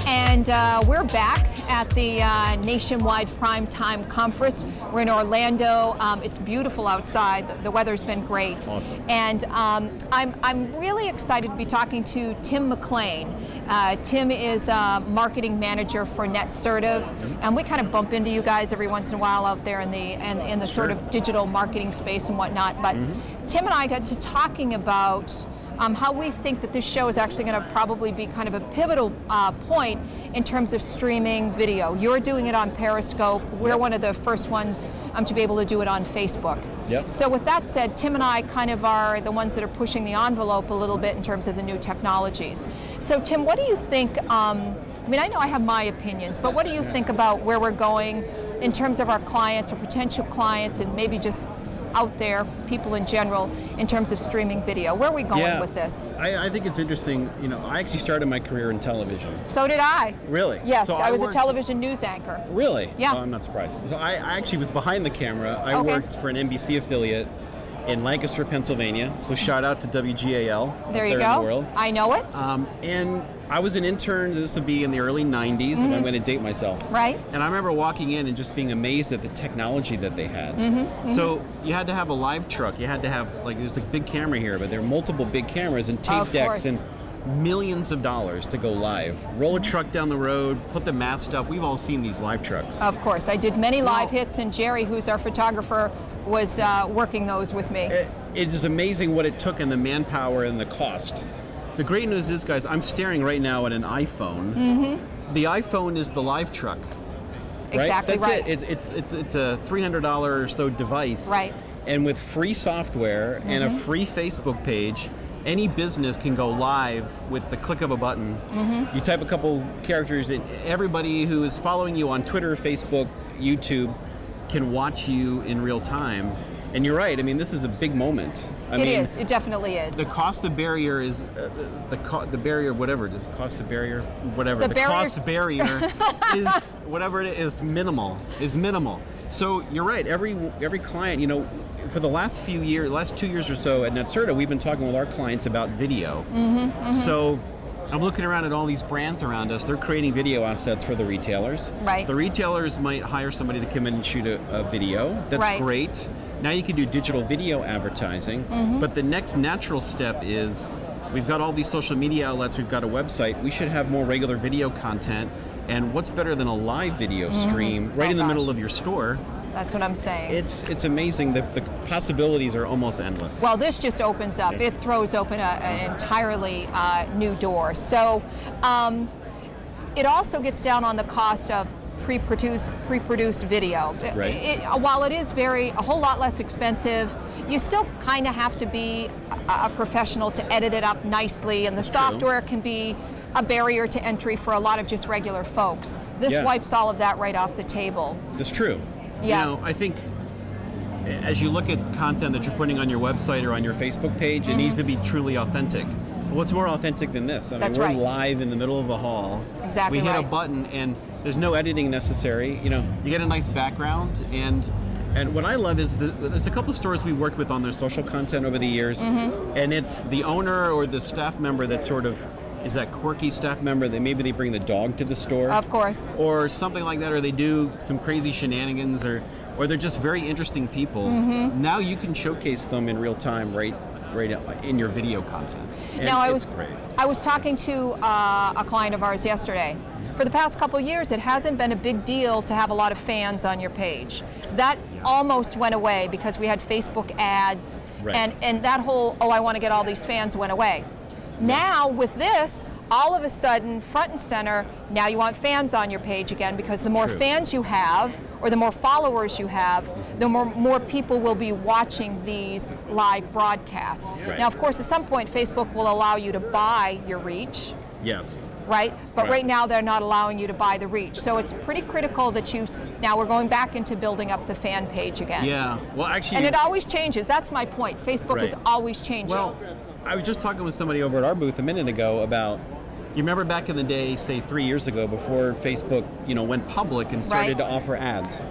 And we're back at the nationwide PrimeTime conference. We're in Orlando. It's beautiful outside. The weather's been great. Awesome. And I'm really excited to be talking to Tim McLain. Tim is a marketing manager for Netsertive, and we kind of bump into you guys every once in a while out there in the sort of digital marketing space and whatnot. But Tim and I got to talking about how we think that this show is actually going to probably be kind of a pivotal point in terms of streaming video. You're doing it on Periscope. We're one of the first ones to be able to do it on Facebook. Yep. So with that said, Tim and I kind of are the ones that are pushing the envelope a little bit in terms of the new technologies. So Tim, what do you think, I mean, I know I have my opinions, but what do you think about where we're going in terms of our clients or potential clients and maybe just out there, people in general, in terms of streaming video? Where are we going with this? I think it's interesting. You know, I actually started my career in television. So did I. Really? Yes, so I was a television news anchor. Really? Yeah. Oh, I'm not surprised. So I actually was behind the camera. I worked for an NBC affiliate in Lancaster, Pennsylvania. So shout out to WGAL. There you in go. the world. I know it. And I was an intern. This would be in the early 90s, and I'm going to date myself. Right. And I remember walking in and just being amazed at the technology that they had. So you had to have a live truck. You had to have, like, there's a big camera here, but there are multiple big cameras and tape decks and millions of dollars to go live. Roll a truck down the road, put the mast up. We've all seen these live trucks. Of course. I did many live hits, and Jerry, who's our photographer, was working those with me. It is amazing what it took and the manpower and the cost. The great news is, guys, I'm staring right now at an iPhone. The iPhone is the live truck. Right? Exactly right. It's a $300 or so device. Right. And with free software and a free Facebook page, any business can go live with the click of a button. You type a couple characters, and everybody who is following you on Twitter, Facebook, YouTube can watch you in real time. And you're right. I mean, this is a big moment. I mean, It definitely is. The cost of barrier is the barrier, whatever. The cost of barrier, whatever. The cost barrier is whatever it is minimal. So you're right. Every client, you know, for the last 2 years or so at Netsertive, we've been talking with our clients about video. So I'm looking around at all these brands around us. They're creating video assets for the retailers. Right. The retailers might hire somebody to come in and shoot a video. That's great. Now you can do digital video advertising, but the next natural step is we've got all these social media outlets, we've got a website, we should have more regular video content, and what's better than a live video stream right in the middle of your store? That's what I'm saying. It's amazing. The possibilities are almost endless. Well, this just opens up. It throws open an entirely new door. So it also gets down on the cost of pre-produced video. Right. While it is a whole lot less expensive, you still kind of have to be a professional to edit it up nicely, and the software can be a barrier to entry for a lot of just regular folks. This wipes all of that right off the table. That's true. Yeah. You know, I think as you look at content that you're putting on your website or on your Facebook page, it needs to be truly authentic. What's more authentic than this? I mean, we're live in the middle of a hall. Exactly. We hit a button and there's no editing necessary. You know, you get a nice background, and what I love is there's a couple of stores we worked with on their social content over the years, and it's the owner or the staff member that sort of is that quirky staff member that maybe they bring the dog to the store. Of course. Or something like that, or they do some crazy shenanigans, or they're just very interesting people. Now you can showcase them in real time right in your video content. And now I was talking to a client of ours yesterday. For the past couple of years, it hasn't been a big deal to have a lot of fans on your page. That almost went away because we had Facebook ads, and that whole, I want to get all these fans went away. Now with this, all of a sudden, front and center, now you want fans on your page again, because the more fans you have, or the more followers you have, the more people will be watching these live broadcasts. Now, of course, at some point, Facebook will allow you to buy your reach. Yes. Right? But right now, they're not allowing you to buy the reach. So it's pretty critical that now we're going back into building up the fan page again. Yeah. Well, actually. And it always changes. That's my point. Facebook is always changing. Well, I was just talking with somebody over at our booth a minute ago about, you remember back in the day, say 3 years ago, before Facebook, went public and started to offer ads.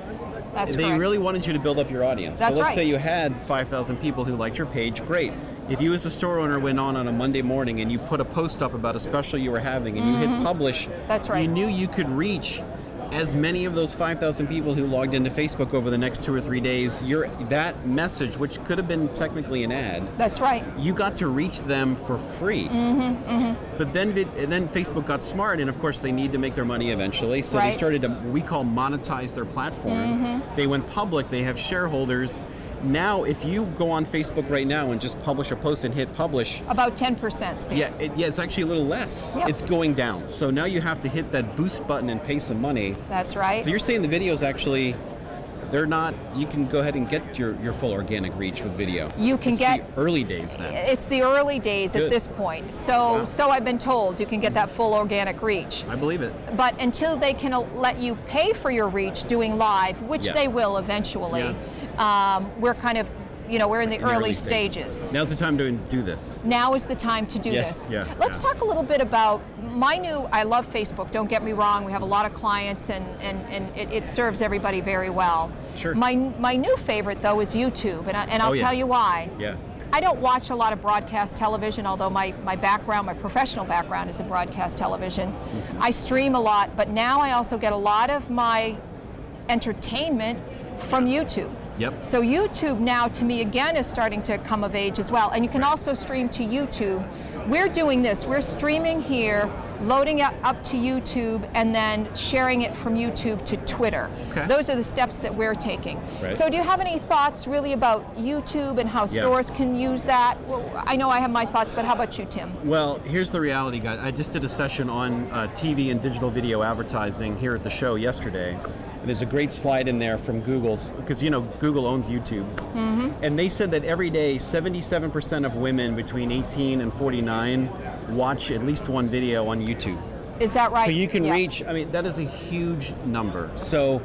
That's they correct. really wanted you to build up your audience. That's so let's right. say you had 5,000 people who liked your page, great. If you as a store owner went on a Monday morning and you put a post up about a special you were having and you hit publish, That's right. you knew you could reach as many of those 5,000 people who logged into Facebook over the next 2 or 3 days. That message, which could have been technically an ad, That's right. you got to reach them for free. But then Facebook got smart, and of course they need to make their money eventually, so Right. they started to, we call, monetize their platform. They went public, they have shareholders. Now, if you go on Facebook right now and just publish a post and hit publish, About 10%. See? yeah, it's actually a little less. Yep. It's going down. So now you have to hit that boost button and pay some money. That's right. So you're saying the videos actually, they're not, you can go ahead and get your full organic reach with video. You can It's get- the early days then. It's the early days Good. at this point. So, Wow. so I've been told you can get that full organic reach. I believe it. But until they can let you pay for your reach doing live, which Yeah. they will eventually, we're kind of, we're in the early stages. Now's the time to do this. Now is the time to do Yeah, this. yeah, Let's yeah. talk a little bit about I love Facebook, don't get me wrong. We have a lot of clients and it serves everybody very well. Sure. My new favorite though is YouTube, and I'll Oh, yeah. tell you why. Yeah. I don't watch a lot of broadcast television, although my background, my professional background is in broadcast television. I stream a lot, but now I also get a lot of my entertainment from YouTube. Yep. So YouTube now, to me, again, is starting to come of age as well. And you can also stream to YouTube. We're doing this. We're streaming here, loading it up to YouTube, and then sharing it from YouTube to Twitter. Okay. Those are the steps that we're taking. Right. So do you have any thoughts really about YouTube and how stores can use that? Well, I know I have my thoughts, but how about you, Tim? Well, here's the reality, guys. I just did a session on TV and digital video advertising here at the show yesterday. And there's a great slide in there from Google's, because Google owns YouTube. And they said that every day, 77% of women between 18 and 49 watch at least one video on YouTube. Is that right? So you can Yeah. reach, that is a huge number. So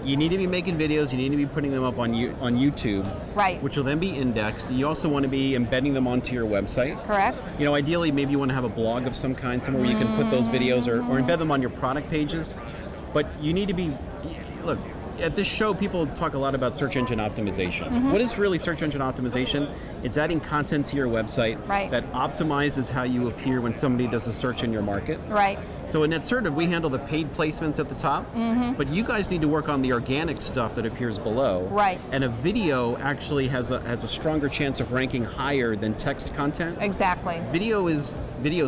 you need to be making videos, you need to be putting them up on YouTube, Right. which will then be indexed. You also want to be embedding them onto your website. Correct. Ideally, maybe you want to have a blog of some kind, somewhere where you can put those videos or embed them on your product pages. But you need to be, look, at this show, people talk a lot about search engine optimization. What is really search engine optimization? It's adding content to your website Right. that optimizes how you appear when somebody does a search in your market. Right. So in Netsertive, we handle the paid placements at the top, but you guys need to work on the organic stuff that appears below. Right. And a video actually has a stronger chance of ranking higher than text content. Exactly. Video's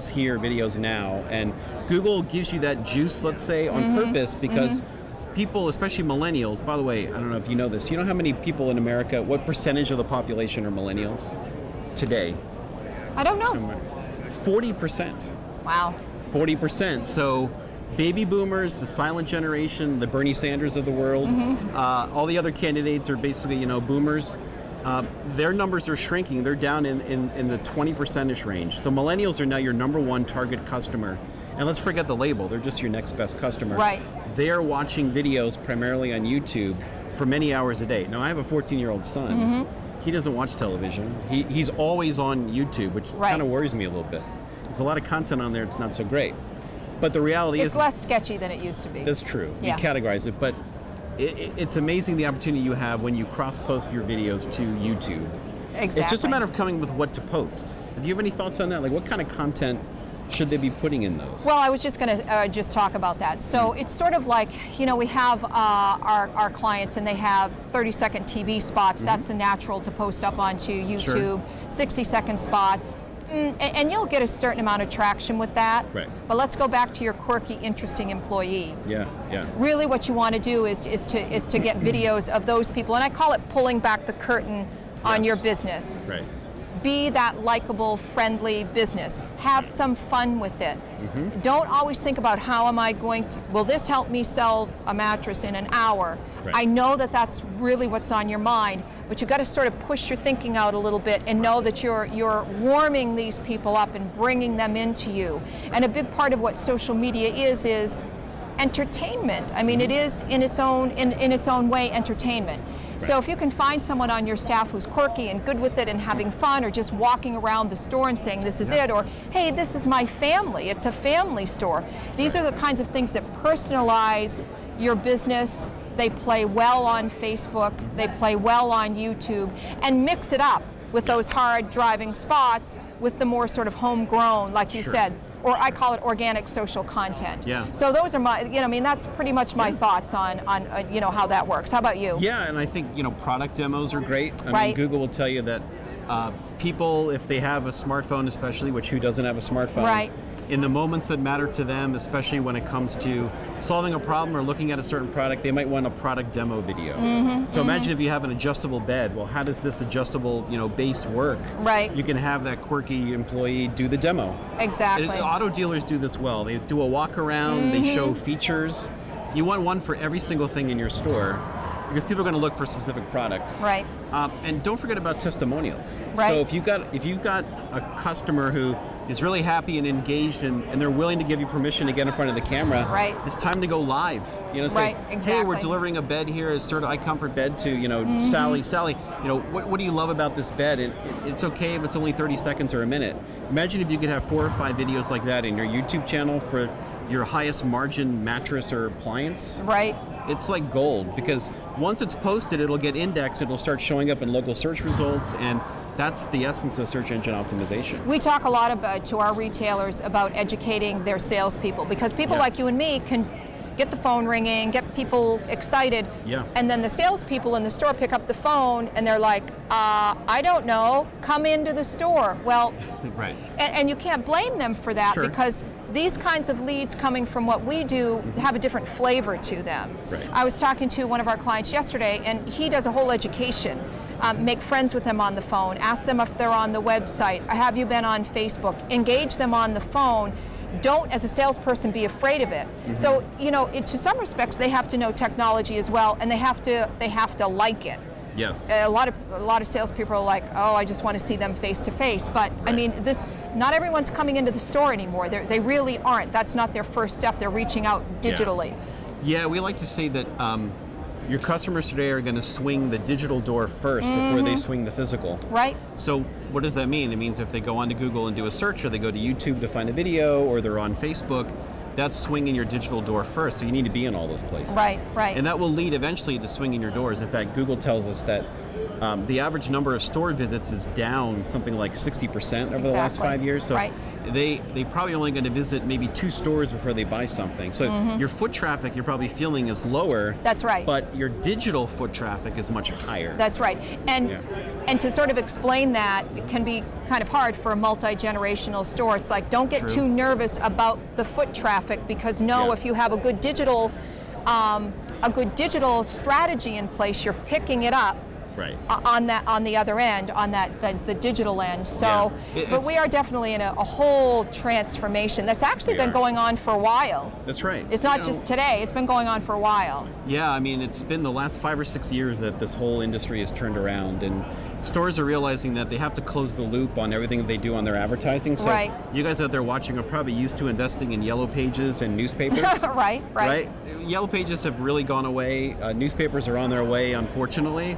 here, video's now, and Google gives you that juice, let's say, on purpose, because people, especially millennials, by the way, I don't know if you know this, you know how many people in America, what percentage of the population are millennials today? I don't know. 40%. Wow. 40%. So baby boomers, the silent generation, the Bernie Sanders of the world, all the other candidates are basically, boomers. Their numbers are shrinking. They're down in the 20% range. So millennials are now your number one target customer. And let's forget the label. They're just your next best customer. Right. They're watching videos primarily on YouTube for many hours a day. Now, I have a 14-year-old son. He doesn't watch television. He's always on YouTube, which Right. kind of worries me a little bit. There's a lot of content on there. It's not so great. But the reality It's is... less sketchy than it used to be. That's true. Yeah. You categorize it. But it's amazing the opportunity you have when you cross-post your videos to YouTube. Exactly. It's just a matter of coming with what to post. Do you have any thoughts on that? Like, what kind of content should they be putting in those? Well, I was just going to just talk about that. So it's sort of like, we have our clients and they have 30-second TV spots. That's the natural to post up onto YouTube. Sure. 60-second spots. And you'll get a certain amount of traction with that. Right. But let's go back to your quirky, interesting employee. Yeah. Really what you want to do is to get videos of those people. And I call it pulling back the curtain on Yes. your business. Right. Be that likable, friendly business. Have some fun with it. Don't always think about how am I going to, will this help me sell a mattress in an hour? Right. I know that that's really what's on your mind, but you've got to sort of push your thinking out a little bit and know that you're warming these people up and bringing them into you. And a big part of what social media is entertainment. I mean, it is in its own way entertainment. So if you can find someone on your staff who's quirky and good with it and having fun, or just walking around the store and saying this is it, or hey, this is my family, it's a family store. These are the kinds of things that personalize your business they play well on Facebook, they play well on YouTube, and mix it up with those hard driving spots with the more sort of homegrown, like you said, or I call it organic social content. Yeah. So those are my, I mean, that's pretty much my thoughts on how that works. How about you? Yeah, and I think, product demos are great. I Right. mean, Google will tell you that people, if they have a smartphone especially, which who doesn't have a smartphone, Right. in the moments that matter to them, especially when it comes to solving a problem or looking at a certain product, they might want a product demo video. So imagine if you have an adjustable bed. Well, how does this adjustable, base work? Right. You can have that quirky employee do the demo. Exactly. Auto dealers do this well. They do a walk around, they show features. You want one for every single thing in your store, because people are going to look for specific products. Right. And don't forget about testimonials. Right. So if you've got a customer who is really happy and engaged, and they're willing to give you permission to get in front of the camera, Right. it's time to go live. Say, Right, hey, exactly. we're delivering a bed here, a certified comfort bed to Sally. Sally, what do you love about this bed? It's okay if it's only 30 seconds or a minute. Imagine if you could have 4 or 5 videos like that in your YouTube channel for your highest margin mattress or appliance. Right. It's like gold, because once it's posted, it'll get indexed, it'll start showing up in local search results, and that's the essence of search engine optimization. We talk a lot about to our retailers about educating their salespeople, because people like you and me can get the phone ringing, get people excited, and then the salespeople in the store pick up the phone and they're like, I don't know, come into the store. Well, right. And you can't blame them for that, Sure. because these kinds of leads coming from what we do have a different flavor to them. Right. I was talking to one of our clients yesterday, and he does a whole education. Make friends with them on the phone, ask them if they're on the website, have you been on Facebook, engage them on the phone. Don't, as a salesperson, be afraid of it. So, to some respects, they have to know technology as well, and they have to like it. Yes. A lot of salespeople are like, oh, I just want to see them face to face. But I mean, not everyone's coming into the store anymore. They really aren't. That's not their first step. They're reaching out digitally. Yeah, we like to say that your customers today are going to swing the digital door first before they swing the physical. Right. So what does that mean? It means if they go onto Google and do a search, or they go to YouTube to find a video, or they're on Facebook, that's swinging your digital door first. So you need to be in all those places. Right, right. And that will lead eventually to swinging your doors. In fact, Google tells us that the average number of store visits is down something like 60% over the last 5 years. So right. they probably only going to visit maybe 2 stores before they buy something. So your foot traffic you're probably feeling is lower. That's right. But your digital foot traffic is much higher. That's right. And to sort of explain that, it can be kind of hard for a multi-generational store. It's like, don't get too nervous about the foot traffic, because if you have a good digital strategy in place, you're picking it up. Right. On the other end, on the digital end. So, but we are definitely in a whole transformation that's actually been going on for a while. That's right. It's not just today, it's been going on for a while. Yeah, I mean, it's been the last 5 or 6 years that this whole industry has turned around, and stores are realizing that they have to close the loop on everything they do on their advertising. So you guys out there watching are probably used to investing in yellow pages and newspapers. Right. Yellow pages have really gone away. Newspapers are on their way, unfortunately.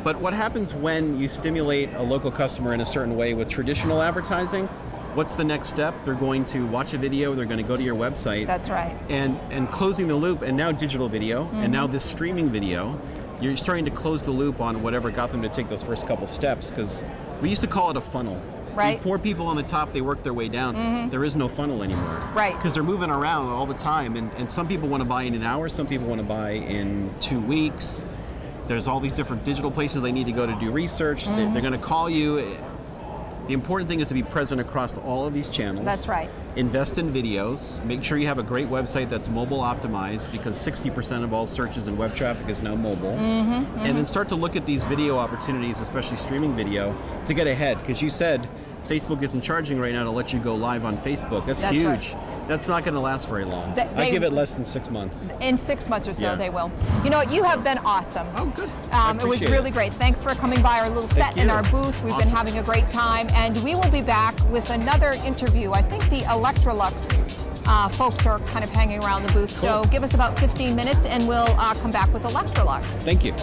But what happens when you stimulate a local customer in a certain way with traditional advertising? What's the next step? They're going to watch a video, they're going to go to your website. That's right. And closing the loop, and now digital video, and now this streaming video, you're starting to close the loop on whatever got them to take those first couple steps, because we used to call it a funnel. Right. You pour people on the top, they work their way down. There is no funnel anymore. Right. Because they're moving around all the time, and some people want to buy in an hour, some people want to buy in 2 weeks. There's all these different digital places they need to go to do research. They're going to call you. The important thing is to be present across all of these channels. That's right. Invest in videos. Make sure you have a great website that's mobile optimized, because 60% of all searches and web traffic is now mobile. And then start to look at these video opportunities, especially streaming video, to get ahead. Because you said Facebook isn't charging right now to let you go live on Facebook. That's huge. Right. That's not going to last very long. I give it less than 6 months. In 6 months or so, they will. You know what? You have been awesome. Oh, good. It was really great. Thanks for coming by our little set in our booth. We've been having a great time, and we will be back with another interview. I think the Electrolux folks are kind of hanging around the booth, so give us about 15 minutes, and we'll come back with Electrolux. Thank you.